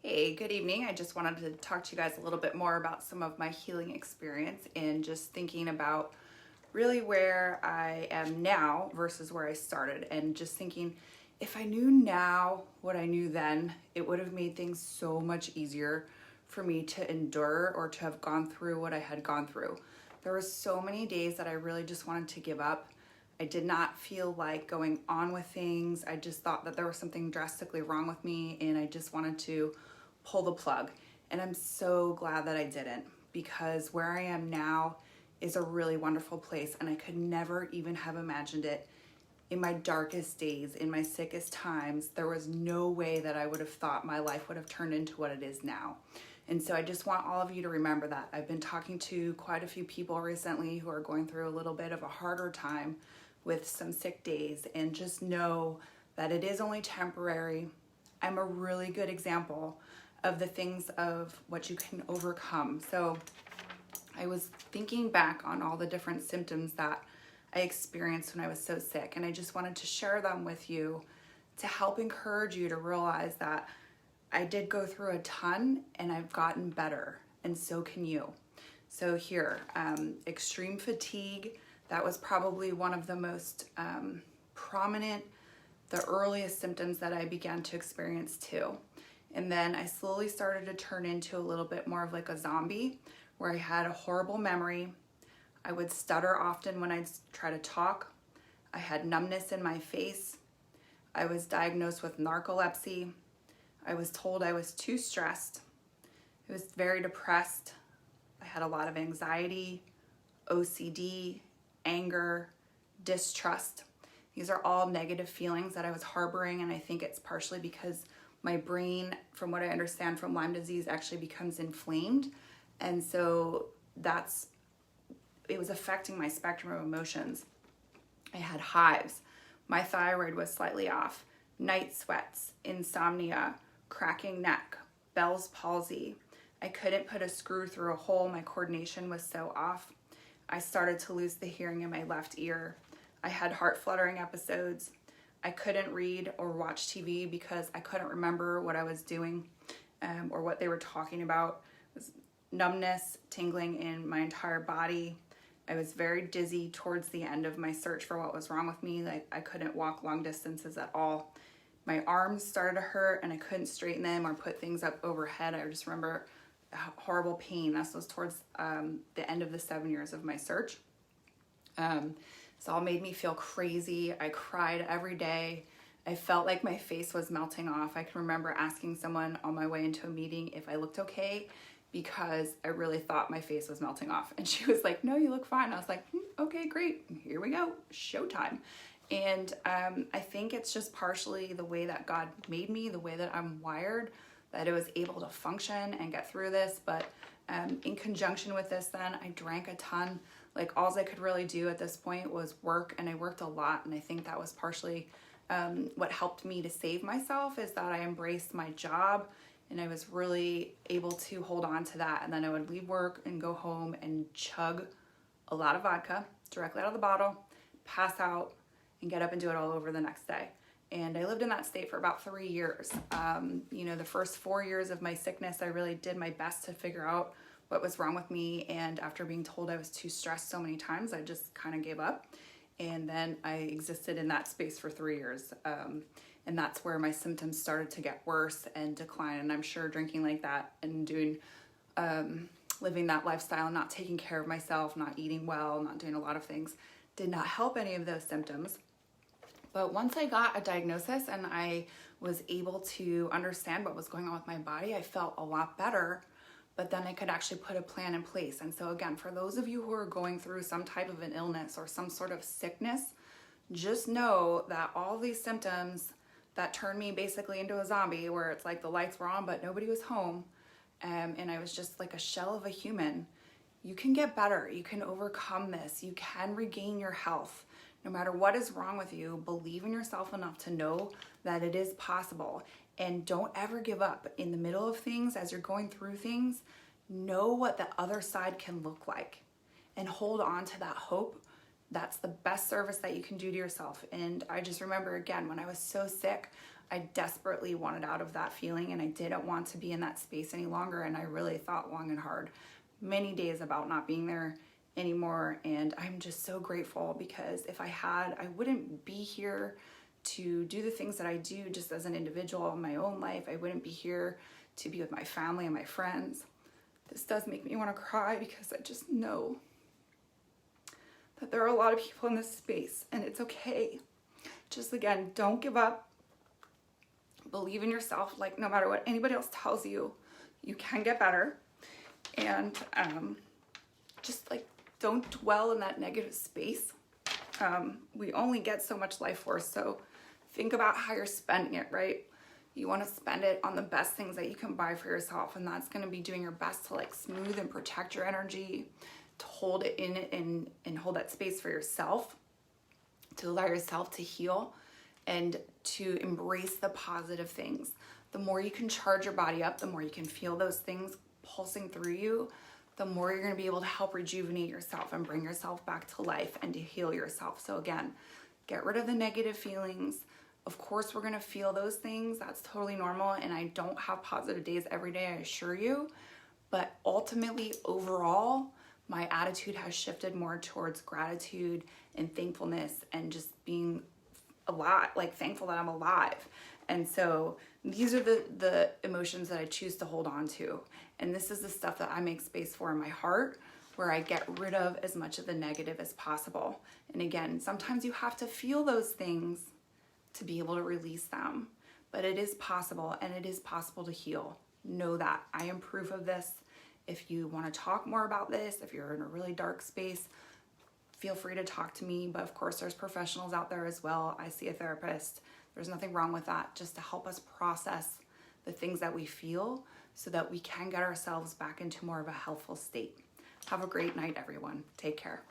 Hey, good evening. I just wanted to talk to you guys a little bit more about some of my healing experience and just thinking about really where I am now versus where I started. And just thinking, if I knew now what I knew then, it would have made things so much easier for me to endure or to have gone through what I had gone through. There were so many days that I really just wanted to give up. I did not feel like going on with things. I just thought that there was something drastically wrong with me and I just wanted to pull the plug. And I'm so glad that I didn't, because where I am now is a really wonderful place and I could never even have imagined it in my darkest days, in my sickest times. There was no way that I would have thought my life would have turned into what it is now. And so I just want all of you to remember that. I've been talking to quite a few people recently who are going through a little bit of a harder time with some sick days, and just know that it is only temporary. I'm a really good example of the things of what you can overcome. So I was thinking back on all the different symptoms that I experienced when I was so sick, and I just wanted to share them with you to help encourage you to realize that I did go through a ton and I've gotten better, and so can you. So here, extreme fatigue, that was probably one of the most prominent, the earliest symptoms that I began to experience too. And then I slowly started to turn into a little bit more of like a zombie, where I had a horrible memory. I would stutter often when I'd try to talk. I had numbness in my face. I was diagnosed with narcolepsy. I was told I was too stressed. I was very depressed. I had a lot of anxiety, OCD, anger, distrust. These are all negative feelings that I was harboring, and I think it's partially because my brain, from what I understand from Lyme disease, actually becomes inflamed. And so it was affecting my spectrum of emotions. I had hives. My thyroid was slightly off. Night sweats, insomnia, cracking neck, Bell's palsy. I couldn't put a screw through a hole. My coordination was so off. I started to lose the hearing in my left ear. I had heart fluttering episodes. I couldn't read or watch TV because I couldn't remember what I was doing or what they were talking about. It was numbness, tingling in my entire body. I was very dizzy towards the end of my search for what was wrong with me. Like, I couldn't walk long distances at all. My arms started to hurt and I couldn't straighten them or put things up overhead. I just remember horrible pain. This was towards the end of the 7 years of my search. This all made me feel crazy. I cried every day. I felt like my face was melting off. I can remember asking someone on my way into a meeting if I looked okay, because I really thought my face was melting off. And she was like, "No, you look fine." I was like, "Okay, great. Here we go. Showtime." And I think it's just partially the way that God made me, the way that I'm wired, that I was able to function and get through this. But in conjunction with this, then I drank a ton. Like, all I could really do at this point was work, and I worked a lot. And I think that was partially what helped me to save myself, is that I embraced my job and I was really able to hold on to that. And then I would leave work and go home and chug a lot of vodka directly out of the bottle, pass out, and get up and do it all over the next day. And I lived in that state for about 3 years. The first 4 years of my sickness, I really did my best to figure out what was wrong with me. And after being told I was too stressed so many times, I just kind of gave up. And then I existed in that space for 3 years. And that's where my symptoms started to get worse and decline. And I'm sure drinking like that and doing, living that lifestyle, not taking care of myself, not eating well, not doing a lot of things, did not help any of those symptoms. But once I got a diagnosis and I was able to understand what was going on with my body, I felt a lot better. But then I could actually put a plan in place. And so again, for those of you who are going through some type of an illness or some sort of sickness, just know that all these symptoms that turned me basically into a zombie, where it's like the lights were on but nobody was home, and I was just like a shell of a human, you can get better. You can overcome this. You can regain your health. No matter what is wrong with you, believe in yourself enough to know that it is possible. And don't ever give up in the middle of things. As you're going through things, know what the other side can look like and hold on to that hope. That's the best service that you can do to yourself. And I just remember, again, when I was so sick, I desperately wanted out of that feeling, and I didn't want to be in that space any longer. And I really thought long and hard, many days, about not being there anymore. And I'm just so grateful, because if I had, I wouldn't be here to do the things that I do just as an individual in my own life. I wouldn't be here to be with my family and my friends. This does make me want to cry, because I just know that there are a lot of people in this space, and it's okay. Just, again, don't give up. Believe in yourself. Like, no matter what anybody else tells you, you can get better. And just, like, don't dwell in that negative space. We only get so much life force, so think about how you're spending it, right? You want to spend it on the best things that you can buy for yourself, and that's going to be doing your best to, like, smooth and protect your energy, to hold it in and hold that space for yourself, to allow yourself to heal, and to embrace the positive things. The more you can charge your body up, the more you can feel those things pulsing through you, the more you're going to be able to help rejuvenate yourself and bring yourself back to life and to heal yourself. So again, get rid of the negative feelings. Of course, we're going to feel those things. That's totally normal. And I don't have positive days every day, I assure you. But ultimately, overall, my attitude has shifted more towards gratitude and thankfulness, and just being alive, like thankful that I'm alive. And so these are the emotions that I choose to hold on to. And this is the stuff that I make space for in my heart, where I get rid of as much of the negative as possible. And again, sometimes you have to feel those things to be able to release them. But it is possible, and it is possible to heal. Know that. I am proof of this. If you want to talk more about this, if you're in a really dark space, feel free to talk to me. But of course, there's professionals out there as well. I see a therapist. There's nothing wrong with that, just to help us process the things that we feel so that we can get ourselves back into more of a healthful state. Have a great night, everyone. Take care.